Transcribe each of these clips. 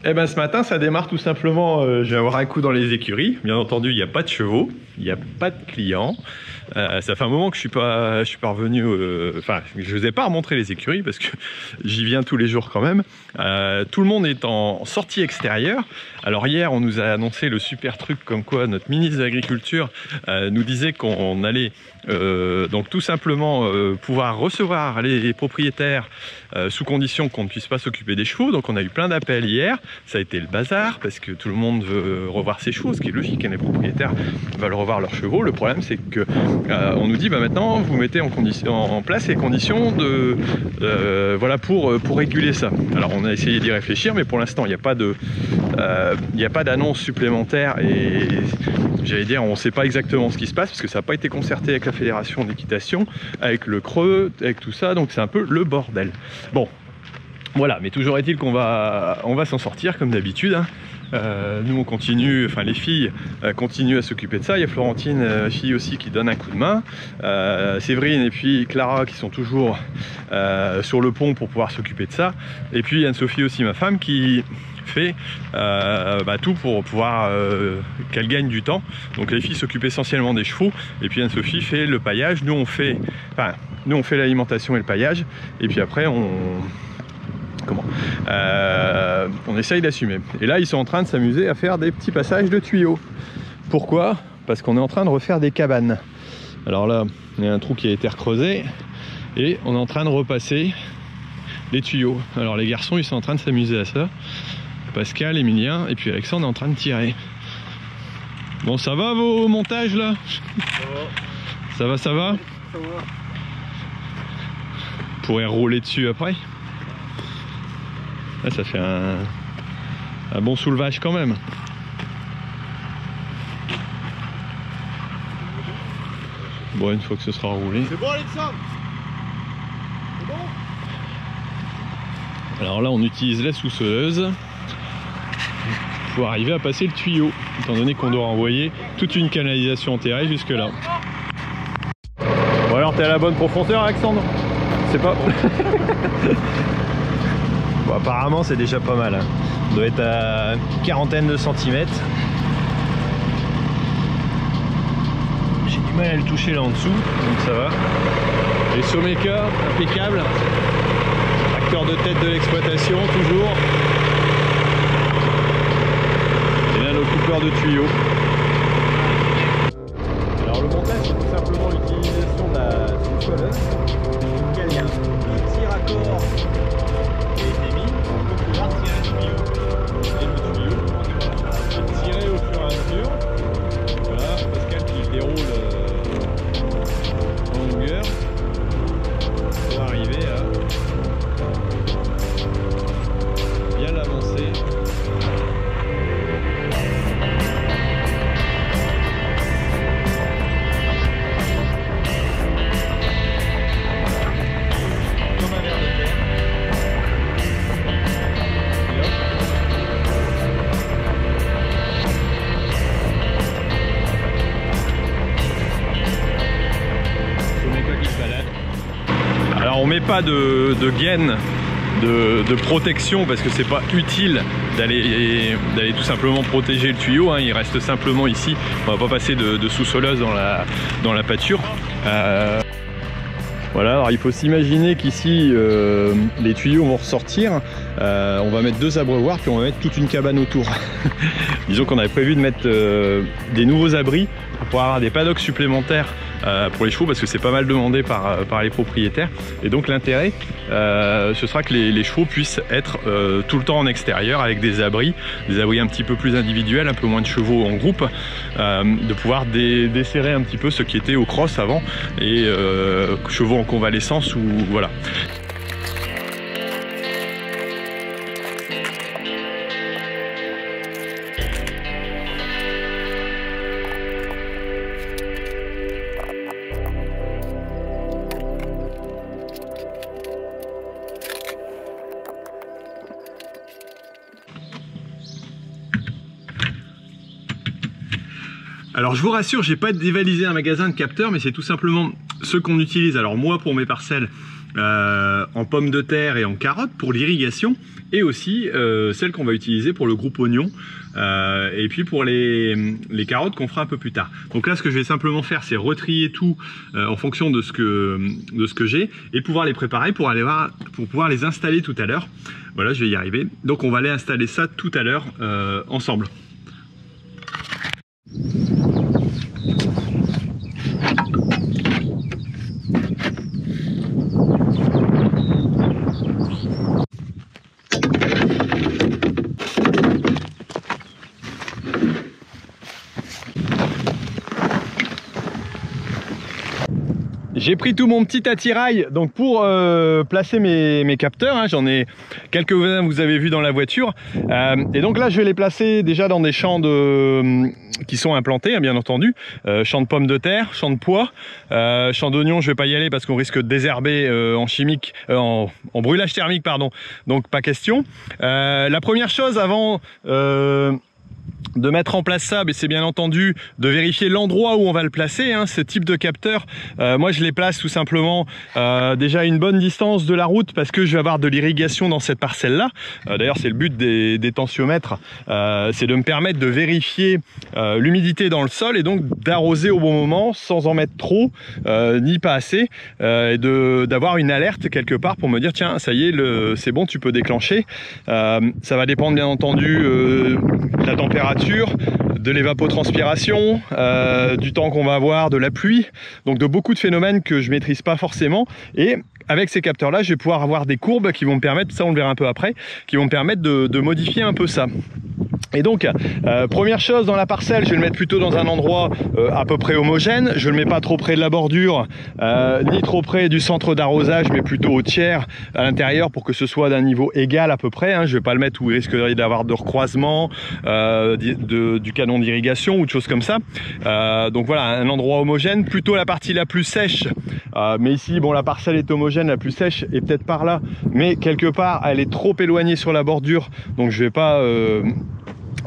Eh ben ce matin ça démarre tout simplement, je vais avoir un coup dans les écuries. Bien entendu il n'y a pas de chevaux, il n'y a pas de clients. Ça fait un moment que je suis pas revenu, enfin je vous ai pas remontré les écuries parce que j'y viens tous les jours quand même. Tout le monde est en sortie extérieure. Alors hier on nous a annoncé le super truc comme quoi notre ministre de l'Agriculture nous disait qu'on allait donc tout simplement pouvoir recevoir les propriétaires sous condition qu'on ne puisse pas s'occuper des chevaux. Donc on a eu plein d'appels hier, ça a été le bazar parce que tout le monde veut revoir ses chevaux, ce qui est logique, les propriétaires veulent revoir leurs chevaux. Le problème c'est que on nous dit bah maintenant vous mettez en place les conditions de voilà pour réguler ça. Alors on a essayé d'y réfléchir mais pour l'instant il n'y a pas d'annonce supplémentaire et j'allais dire on ne sait pas exactement ce qui se passe parce que ça n'a pas été concerté avec la fédération d'équitation, avec le Creux, avec tout ça, donc c'est un peu le bordel. Bon voilà, mais toujours est-il qu'on va s'en sortir comme d'habitude hein. Nous on continue, enfin les filles continuent à s'occuper de ça. Il y a Florentine, fille aussi, qui donne un coup de main, Séverine et puis Clara qui sont toujours sur le pont pour pouvoir s'occuper de ça, et puis Anne-Sophie aussi, ma femme, qui fait tout pour pouvoir qu'elle gagne du temps. Donc les filles s'occupent essentiellement des chevaux et puis Anne-Sophie fait le paillage. Nous on fait l'alimentation et le paillage, et puis après on essaye d'assumer. Et là ils sont en train de s'amuser à faire des petits passages de tuyaux. Pourquoi? Parce qu'on est en train de refaire des cabanes. Alors là il y a un trou qui a été recreusé et on est en train de repasser les tuyaux. Alors les garçons ils sont en train de s'amuser à ça. Pascal, Emilien et puis Alexandre est en train de tirer. Bon, ça va vos montages là? Ça va, ça va? Ça va. On pourrait rouler dessus après. Là, ça fait un bon soulevage quand même. Bon, une fois que ce sera roulé. C'est bon, Alexandre? C'est bon? Alors là, on utilise la sous-soleuse pour arriver à passer le tuyau, étant donné qu'on doit envoyer toute une canalisation enterrée jusque là. Bon alors t'es à la bonne profondeur Alexandre? C'est pas... Bon apparemment c'est déjà pas mal, hein. On doit être à une quarantaine de centimètres. J'ai du mal à le toucher là en dessous, donc ça va. Les Someka, impeccable. Acteur de tête de l'exploitation toujours. Coupeur de tuyaux. Alors le montage c'est tout simplement l'utilisation de la sous-soleuse. Il y a un petit raccord qui a été mis pour pouvoir tirer le tuyau. Et le tuyau, on va tirer au fur et à mesure. Voilà, Pascal qui déroule en longueur pour arriver à bien l'avancer. Alors on met pas de gaine de protection parce que c'est pas utile d'aller tout simplement protéger le tuyau, hein. Il reste simplement ici, on va pas passer de sous-soleuse dans la pâture. Voilà, alors il faut s'imaginer qu'ici les tuyaux vont ressortir, on va mettre 2 abreuvoirs puis on va mettre toute une cabane autour. Disons qu'on avait prévu de mettre des nouveaux abris pour avoir des paddocks supplémentaires pour les chevaux parce que c'est pas mal demandé par les propriétaires, et donc l'intérêt ce sera que les chevaux puissent être tout le temps en extérieur avec des abris un petit peu plus individuels, un peu moins de chevaux en groupe, de pouvoir desserrer un petit peu ce qui était au cross avant et chevaux en convalescence ou voilà. Alors je vous rassure, j'ai pas dévalisé un magasin de capteurs, mais c'est tout simplement ce qu'on utilise. Alors moi pour mes parcelles, en pommes de terre et en carottes pour l'irrigation, et aussi celle qu'on va utiliser pour le groupe oignon, et puis pour les carottes qu'on fera un peu plus tard. Donc là, ce que je vais simplement faire, c'est retrier tout en fonction de ce que j'ai, et pouvoir les préparer pour pouvoir les installer tout à l'heure. Voilà, je vais y arriver. Donc on va aller installer ça tout à l'heure ensemble. J'ai pris tout mon petit attirail donc pour placer mes capteurs, hein. J'en ai quelques-uns, vous avez vu dans la voiture, et donc là je vais les placer déjà dans des champs qui sont implantés, hein, bien entendu, champs de pommes de terre, champs de pois, champs d'oignons. Je vais pas y aller parce qu'on risque de désherber en brûlage thermique, pardon, donc pas question. La première chose avant de mettre en place ça, c'est bien entendu de vérifier l'endroit où on va le placer, hein. Ce type de capteur, moi je les place tout simplement déjà à une bonne distance de la route, parce que je vais avoir de l'irrigation dans cette parcelle là. D'ailleurs c'est le but des tensiomètres, c'est de me permettre de vérifier l'humidité dans le sol, et donc d'arroser au bon moment sans en mettre trop ni pas assez, et d'avoir une alerte quelque part pour me dire tiens ça y est, c'est bon, tu peux déclencher. Ça va dépendre bien entendu de la température, de l'évapotranspiration, du temps qu'on va avoir, de la pluie, donc de beaucoup de phénomènes que je maîtrise pas forcément. Et avec ces capteurs là je vais pouvoir avoir des courbes qui vont me permettre, ça on le verra un peu après, qui vont me permettre de modifier un peu ça. Et donc première chose, dans la parcelle je vais le mettre plutôt dans un endroit à peu près homogène. Je le mets pas trop près de la bordure ni trop près du centre d'arrosage, mais plutôt au tiers à l'intérieur pour que ce soit d'un niveau égal à peu près, hein. Je vais pas le mettre où il risquerait d'avoir de recroisement du canon d'irrigation ou de choses comme ça. Donc voilà, un endroit homogène, plutôt la partie la plus sèche, mais ici bon la parcelle est homogène, la plus sèche est peut-être par là, mais quelque part elle est trop éloignée sur la bordure, donc je vais pas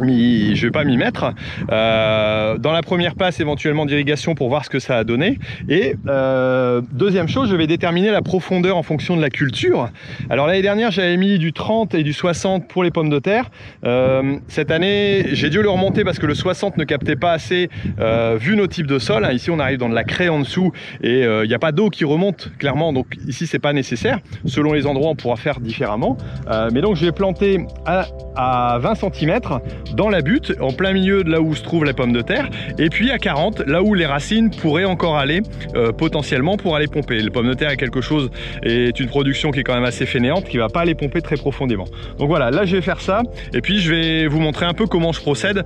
m'y mettre. Dans la première passe éventuellement d'irrigation pour voir ce que ça a donné. Et deuxième chose, je vais déterminer la profondeur en fonction de la culture. Alors l'année dernière j'avais mis du 30 et du 60 pour les pommes de terre. Cette année j'ai dû le remonter parce que le 60 ne captait pas assez vu nos types de sol, hein. Ici on arrive dans de la craie en dessous et il n'y a pas d'eau qui remonte clairement, donc ici c'est pas nécessaire. Selon les endroits on pourra faire différemment, mais donc je vais planter à 20 cm dans la butte, en plein milieu de là où se trouve la pomme de terre, et puis à 40 là où les racines pourraient encore aller potentiellement pour aller pomper. La pomme de terre est une production qui est quand même assez fainéante, qui va pas aller pomper très profondément. Donc voilà, là je vais faire ça et puis je vais vous montrer un peu comment je procède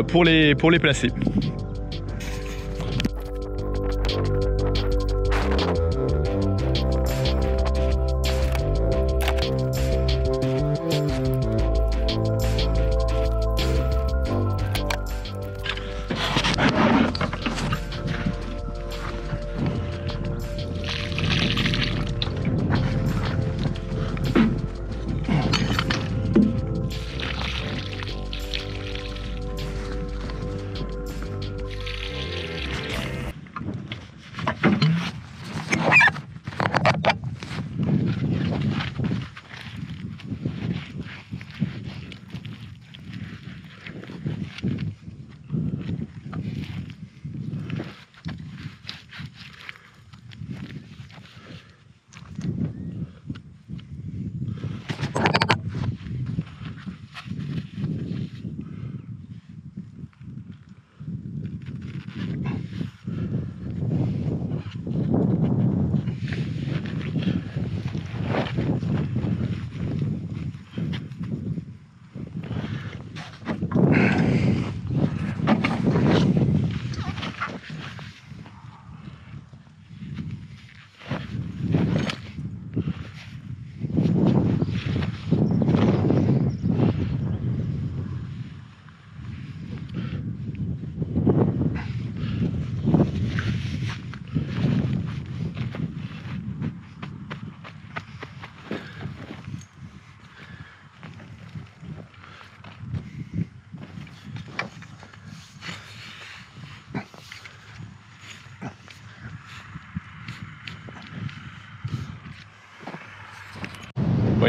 pour les placer.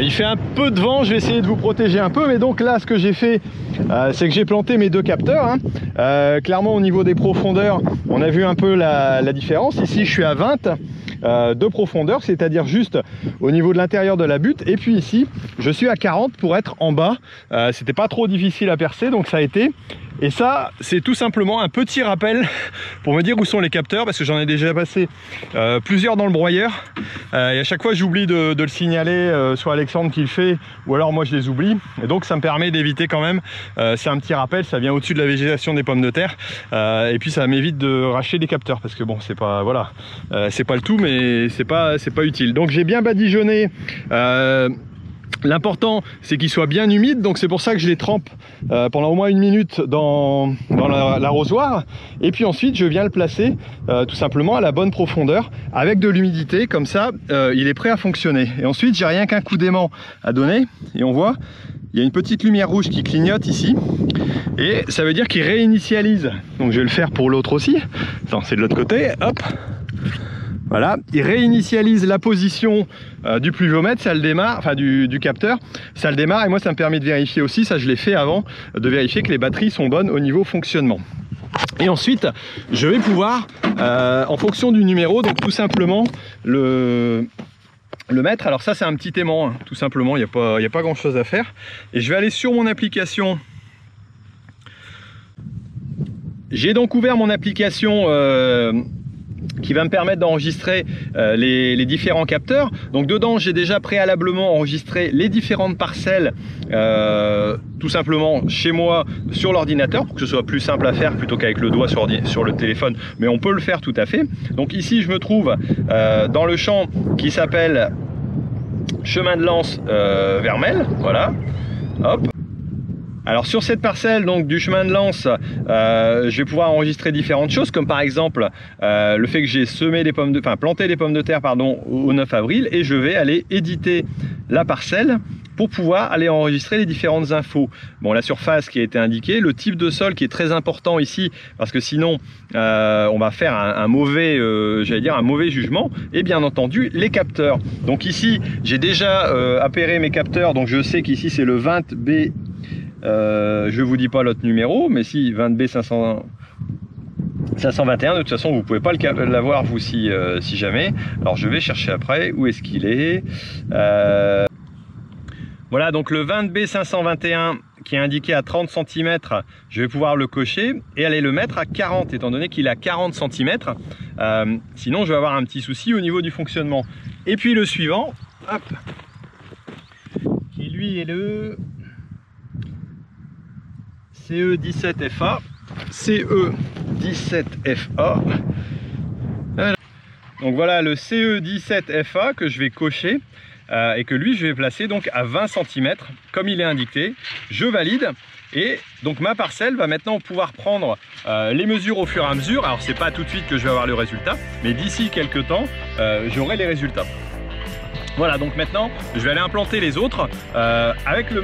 Il fait un peu de vent, je vais essayer de vous protéger un peu, mais donc là ce que j'ai fait c'est que j'ai planté mes deux capteurs, hein. Clairement au niveau des profondeurs on a vu un peu la différence. Ici je suis à 20 de profondeur, c'est-à-dire juste au niveau de l'intérieur de la butte, et puis ici je suis à 40 pour être en bas. C'était pas trop difficile à percer, donc ça a été. Et ça, c'est tout simplement un petit rappel pour me dire où sont les capteurs, parce que j'en ai déjà passé plusieurs dans le broyeur. Et à chaque fois, j'oublie de le signaler, soit Alexandre qui le fait, ou alors moi je les oublie. Et donc ça me permet d'éviter quand même, c'est un petit rappel, ça vient au-dessus de la végétation des pommes de terre. Et puis ça m'évite de racheter des capteurs, parce que bon, c'est pas, voilà, c'est pas le tout, mais c'est pas utile. Donc j'ai bien badigeonné. L'important c'est qu'il soit bien humide, donc c'est pour ça que je les trempe pendant au moins 1 minute dans l'arrosoir, et puis ensuite je viens le placer tout simplement à la bonne profondeur avec de l'humidité, comme ça il est prêt à fonctionner. Et ensuite j'ai rien qu'un coup d'aimant à donner, et on voit il y a une petite lumière rouge qui clignote ici, et ça veut dire qu'il réinitialise. Donc je vais le faire pour l'autre aussi. Attends, c'est de l'autre côté, hop. Voilà, il réinitialise la position du pluviomètre, ça le démarre, enfin du capteur, ça le démarre, et moi ça me permet de vérifier aussi, ça je l'ai fait avant, de vérifier que les batteries sont bonnes au niveau fonctionnement. Et ensuite, je vais pouvoir, en fonction du numéro, donc tout simplement le mettre. Alors ça c'est un petit aimant, hein, tout simplement, il n'y a pas grand chose à faire. Et je vais aller sur mon application. J'ai donc ouvert mon application qui va me permettre d'enregistrer les différents capteurs. Donc dedans j'ai déjà préalablement enregistré les différentes parcelles tout simplement chez moi sur l'ordinateur, pour que ce soit plus simple à faire plutôt qu'avec le doigt sur le téléphone, mais on peut le faire tout à fait. Donc ici je me trouve dans le champ qui s'appelle Chemin de Lens Vermel, voilà, hop. Alors sur cette parcelle donc du chemin de Lens, je vais pouvoir enregistrer différentes choses, comme par exemple le fait que j'ai planté des pommes de terre au 9 avril, et je vais aller éditer la parcelle pour pouvoir aller enregistrer les différentes infos. Bon, la surface qui a été indiquée, le type de sol qui est très important ici, parce que sinon on va faire un mauvais jugement, et bien entendu les capteurs. Donc ici j'ai déjà appairé mes capteurs, donc je sais qu'ici c'est le 20B. Je vous dis pas l'autre numéro, mais si 20B 521, de toute façon vous pouvez pas l'avoir vous si jamais. Alors je vais chercher après, où est-ce qu'il est, voilà, donc le 20B 521 qui est indiqué à 30 cm, je vais pouvoir le cocher et aller le mettre à 40, étant donné qu'il est à 40 cm. Sinon je vais avoir un petit souci au niveau du fonctionnement. Et puis le suivant, hop, qui lui est le CE17FA, CE17FA. Donc voilà le CE17FA que je vais cocher et que lui je vais placer donc à 20 cm comme il est indiqué. Je valide, et donc ma parcelle va maintenant pouvoir prendre les mesures au fur et à mesure. Alors c'est pas tout de suite que je vais avoir le résultat, mais d'ici quelques temps j'aurai les résultats. Voilà, donc maintenant je vais aller implanter les autres avec le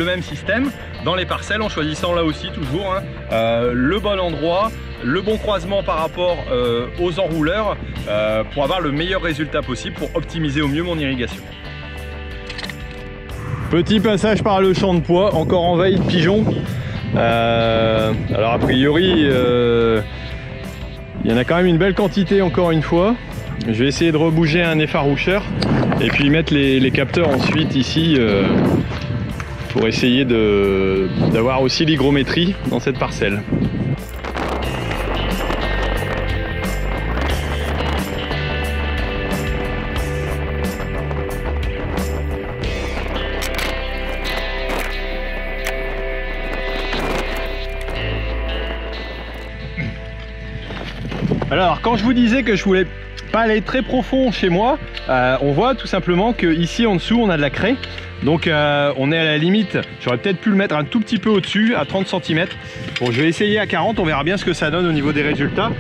même système dans les parcelles, en choisissant là aussi toujours le bon endroit, le bon croisement par rapport aux enrouleurs pour avoir le meilleur résultat possible, pour optimiser au mieux mon irrigation. Petit passage par le champ de pois, encore en veille de pigeons. Alors a priori il y en a quand même une belle quantité encore une fois. Je vais essayer de rebouger un effaroucheur et puis mettre les capteurs ensuite ici pour essayer d'avoir aussi l'hygrométrie dans cette parcelle. Alors quand je vous disais que je voulais pas aller très profond chez moi, on voit tout simplement que ici en dessous on a de la craie, donc on est à la limite. J'aurais peut-être pu le mettre un tout petit peu au-dessus, à 30 cm. Bon, je vais essayer à 40, on verra bien ce que ça donne au niveau des résultats,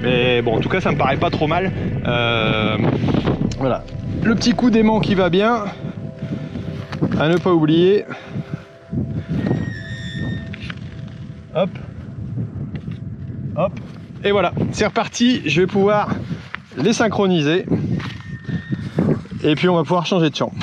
mais bon, en tout cas ça me paraît pas trop mal. Voilà, le petit coup d'aimant qui va bien, à ne pas oublier. Hop, hop. Et voilà, c'est reparti, je vais pouvoir les synchroniser et puis on va pouvoir changer de champ.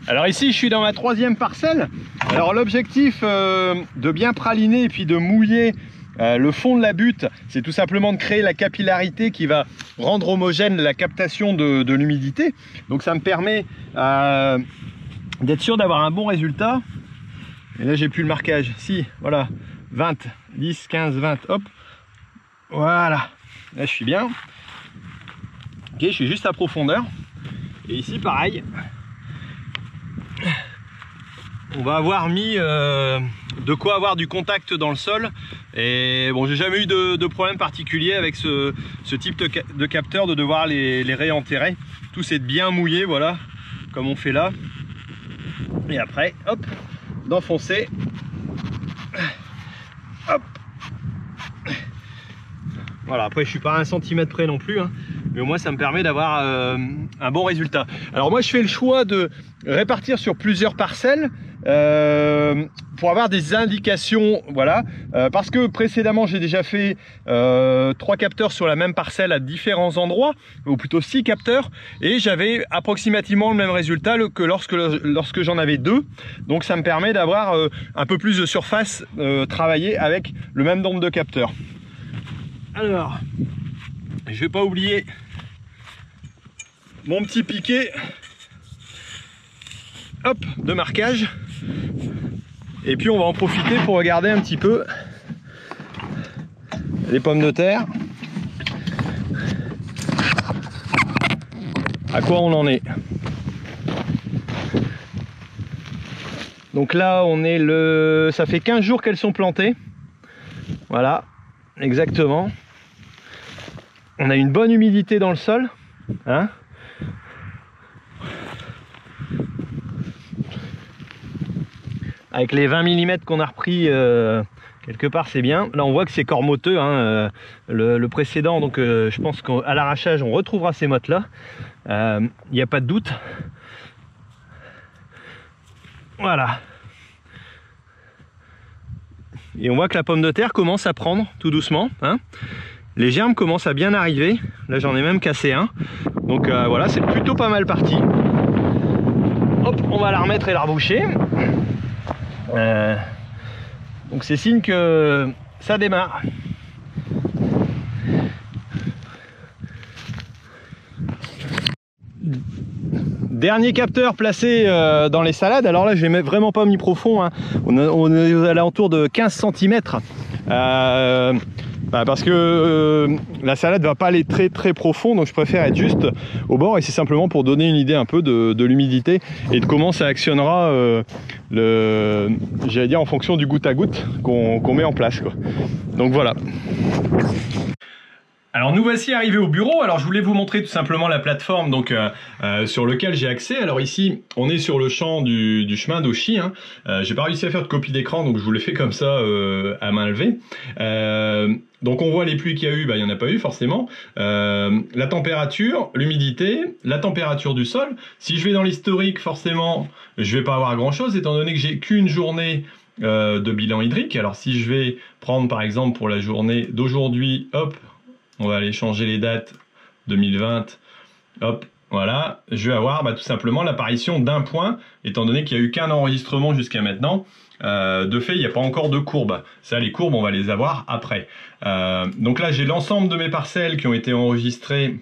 Alors ici je suis dans ma 3e parcelle. Alors l'objectif de bien praliner et puis de mouiller le fond de la butte, c'est tout simplement de créer la capillarité qui va rendre homogène la captation de l'humidité. Donc ça me permet d'être sûr d'avoir un bon résultat. Et là j'ai plus le marquage. Si, voilà, 20, 10, 15, 20, hop. Voilà, là je suis bien. Ok, je suis juste à profondeur. Et ici pareil. On va avoir mis de quoi avoir du contact dans le sol. Et bon, j'ai jamais eu de problème particulier avec ce type de capteur, de devoir les réenterrer. Tout c'est de bien mouiller, voilà, comme on fait là. Et après, hop, d'enfoncer. Hop. Voilà, après je suis pas à 1 cm près non plus, hein, mais au moins ça me permet d'avoir un bon résultat. Alors moi je fais le choix de répartir sur plusieurs parcelles pour avoir des indications, voilà, parce que précédemment j'ai déjà fait 3 capteurs sur la même parcelle à différents endroits, ou plutôt 6 capteurs, et j'avais approximativement le même résultat que lorsque j'en avais 2. Donc ça me permet d'avoir un peu plus de surface travaillée avec le même nombre de capteurs. Alors, je vais pas oublier mon petit piquet, hop, de marquage. Et puis on va en profiter pour regarder un petit peu les pommes de terre. À quoi on en est. Donc là on est ça fait 15 jours qu'elles sont plantées. Voilà, exactement. On a une bonne humidité dans le sol, hein. Avec les 20 mm qu'on a repris quelque part, c'est bien. Là on voit que c'est cormoteux, hein. Le précédent, donc je pense qu'à l'arrachage on retrouvera ces mottes là, il n'y a pas de doute. Voilà. Et on voit que la pomme de terre commence à prendre tout doucement, hein. Les germes commencent à bien arriver. Là j'en ai même cassé un. Donc voilà, c'est plutôt pas mal parti. Hop, on va la remettre et la reboucher. Donc c'est signe que ça démarre. Dernier capteur placé dans les salades. Alors là je vais vraiment pas mis profond, hein. On est aux alentours de 15 cm. Parce que la salade va pas aller très profond, donc je préfère être juste au bord, et c'est simplement pour donner une idée un peu de l'humidité et de comment ça actionnera j'allais dire en fonction du goutte à goutte qu'on met en place, quoi. Donc voilà. Alors nous voici arrivés au bureau. Alors je voulais vous montrer tout simplement la plateforme donc sur lequel j'ai accès. Alors ici on est sur le champ du chemin d'Auchy, hein. J'ai pas réussi à faire de copie d'écran, donc je vous l'ai fait comme ça à main levée. Donc on voit les pluies qu'il y a eu, il n'y en a pas eu forcément. La température, l'humidité, la température du sol. Si je vais dans l'historique, forcément je vais pas avoir grand chose étant donné que j'ai qu'une journée de bilan hydrique. Alors si je vais prendre par exemple pour la journée d'aujourd'hui, hop, on va aller changer les dates 2020, hop, voilà, je vais avoir tout simplement l'apparition d'un point, étant donné qu'il n'y a eu qu'un enregistrement jusqu'à maintenant. De fait, il n'y a pas encore de courbe. Ça, les courbes, on va les avoir après. Donc là, j'ai l'ensemble de mes parcelles qui ont été enregistrées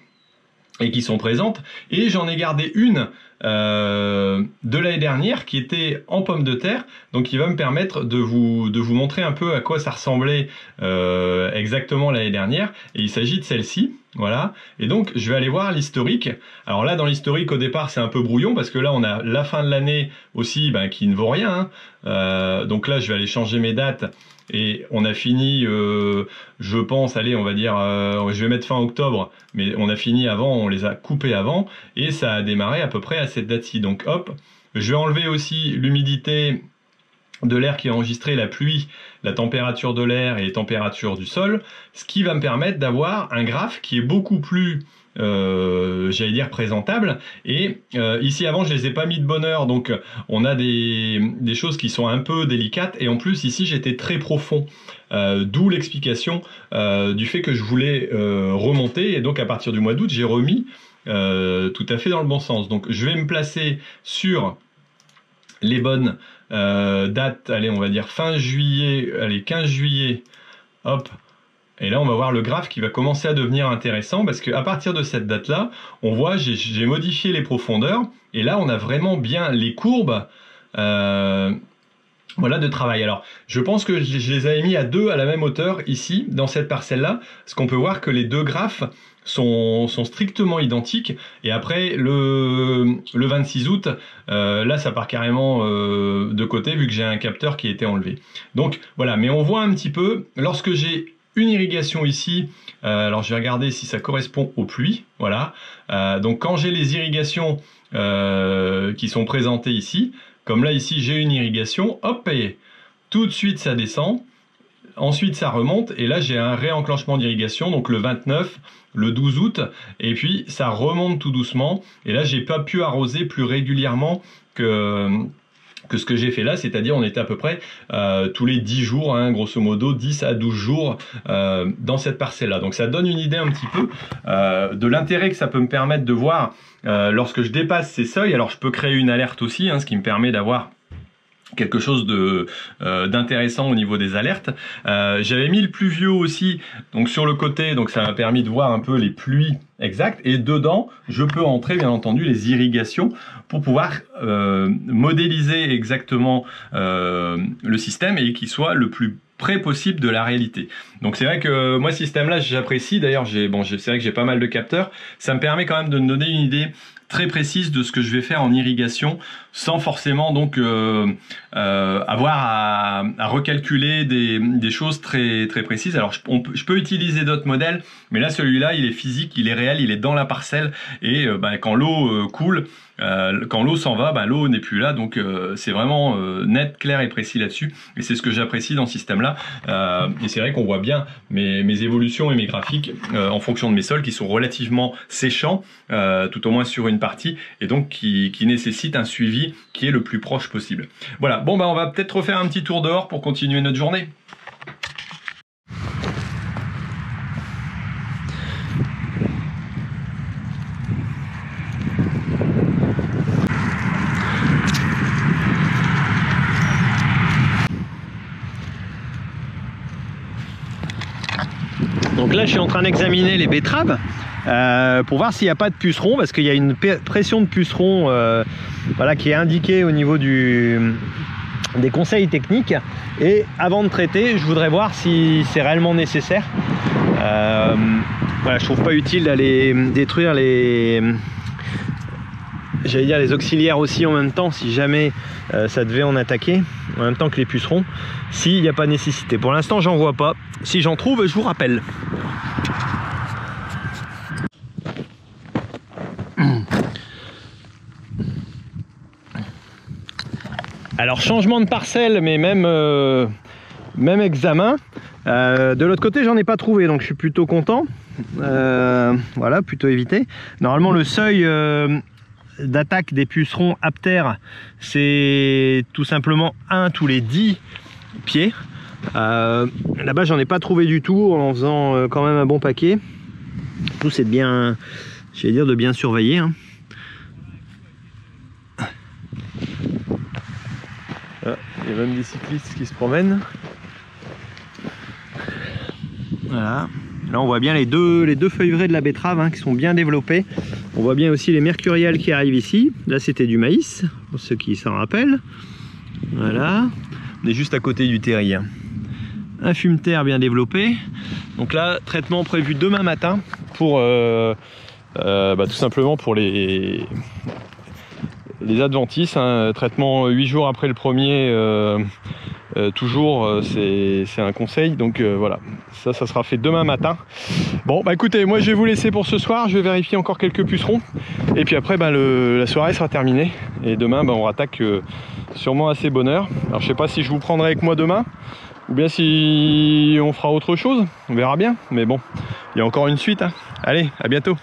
et qui sont présentes. Et j'en ai gardé une de l'année dernière qui était en pommes de terre, donc qui va me permettre de vous montrer un peu à quoi ça ressemblait exactement l'année dernière, et il s'agit de celle-ci, voilà. Et donc je vais aller voir l'historique. Alors là dans l'historique au départ c'est un peu brouillon parce que là on a la fin de l'année aussi qui ne vaut rien, hein. Donc là je vais aller changer mes dates. Et on a fini, je pense, allez, on va dire, je vais mettre fin octobre, mais on a fini avant, on les a coupés avant, et ça a démarré à peu près à cette date-ci. Donc hop, je vais enlever aussi l'humidité de l'air qui est enregistré, la pluie, la température de l'air et les températures du sol, ce qui va me permettre d'avoir un graphe qui est beaucoup plus j'allais dire présentable. Et ici avant je les ai pas mis de bonne heure, donc on a des choses qui sont un peu délicates, et en plus ici j'étais très profond, d'où l'explication du fait que je voulais remonter, et donc à partir du mois d'août j'ai remis tout à fait dans le bon sens. Donc je vais me placer sur les bonnes dates, allez, on va dire fin juillet, allez, 15 juillet, hop. Et là, on va voir le graphe qui va commencer à devenir intéressant parce qu'à partir de cette date-là, on voit, j'ai modifié les profondeurs et là, on a vraiment bien les courbes voilà, de travail. Alors, je pense que je les avais mis à deux à la même hauteur ici, dans cette parcelle-là, parce qu'on peut voir que les deux graphes sont strictement identiques. Et après, le 26 août, là, ça part carrément de côté vu que j'ai un capteur qui a été enlevé. Donc, voilà, mais on voit un petit peu, lorsque j'ai une irrigation ici, alors je vais regarder si ça correspond aux pluies, voilà. Donc quand j'ai les irrigations qui sont présentées ici, comme là ici j'ai une irrigation, hop, et tout de suite ça descend, ensuite ça remonte, et là j'ai un réenclenchement d'irrigation, donc le 29, le 12 août, et puis ça remonte tout doucement, et là j'ai pas pu arroser plus régulièrement que ce que j'ai fait là, c'est-à-dire on était à peu près tous les 10 jours, hein, grosso modo 10 à 12 jours dans cette parcelle-là. Donc ça donne une idée un petit peu de l'intérêt que ça peut me permettre de voir lorsque je dépasse ces seuils. Alors je peux créer une alerte aussi, hein, ce qui me permet d'avoir quelque chose d'intéressant au niveau des alertes. J'avais mis le pluvieux aussi, donc sur le côté, donc ça m'a permis de voir un peu les pluies exactes, et dedans je peux entrer bien entendu les irrigations pour pouvoir modéliser exactement le système et qu'il soit le plus près possible de la réalité. Donc c'est vrai que moi ce système là j'apprécie, d'ailleurs c'est vrai que j'ai pas mal de capteurs, ça me permet quand même de me donner une idée très précise de ce que je vais faire en irrigation sans forcément donc avoir à recalculer des choses très précises. Alors je peux utiliser d'autres modèles, mais là celui-là il est physique, il est réel, il est dans la parcelle, et quand l'eau coule, quand l'eau s'en va, l'eau n'est plus là, donc c'est vraiment net, clair et précis là-dessus, et c'est ce que j'apprécie dans ce système-là. Et c'est vrai qu'on voit bien mes évolutions et mes graphiques en fonction de mes sols qui sont relativement séchants, tout au moins sur une partie, et donc qui nécessitent un suivi qui est le plus proche possible. Voilà, bon on va peut-être refaire un petit tour dehors pour continuer notre journée. Donc là je suis en train d'examiner les betteraves pour voir s'il n'y a pas de pucerons, parce qu'il y a une pression de pucerons voilà, qui est indiquée au niveau des conseils techniques, et avant de traiter je voudrais voir si c'est réellement nécessaire. Voilà, je trouve pas utile d'aller détruire j'allais dire les auxiliaires aussi en même temps, si jamais ça devait en attaquer en même temps que les pucerons, s'il n'y a pas nécessité. Pour l'instant j'en vois pas, si j'en trouve je vous rappelle. Alors changement de parcelle, mais même examen. De l'autre côté j'en ai pas trouvé, donc je suis plutôt content. Voilà, plutôt évité. Normalement le seuil d'attaque des pucerons aptères, c'est tout simplement 1 tous les 10 pieds. Là-bas j'en ai pas trouvé du tout, en faisant quand même un bon paquet. Tout c'est de bien, j'allais dire, de bien surveiller, hein. Il y a même des cyclistes qui se promènent. Voilà. Là on voit bien les deux feuilles de la betterave, hein, qui sont bien développées. On voit bien aussi les mercuriales qui arrivent ici. Là c'était du maïs, pour ceux qui s'en rappellent. Voilà. On est juste à côté du terrier. Un fumeterre bien développé. Donc là, traitement prévu demain matin pour tout simplement pour les adventices, hein. Traitement 8 jours après le premier, toujours, c'est un conseil, donc voilà, ça sera fait demain matin. Bon écoutez, moi je vais vous laisser pour ce soir, je vais vérifier encore quelques pucerons, et puis après la soirée sera terminée, et demain on rattaque sûrement assez bonne heure. Alors je sais pas si je vous prendrai avec moi demain, ou bien si on fera autre chose, on verra bien, mais bon, il y a encore une suite, hein. Allez, à bientôt.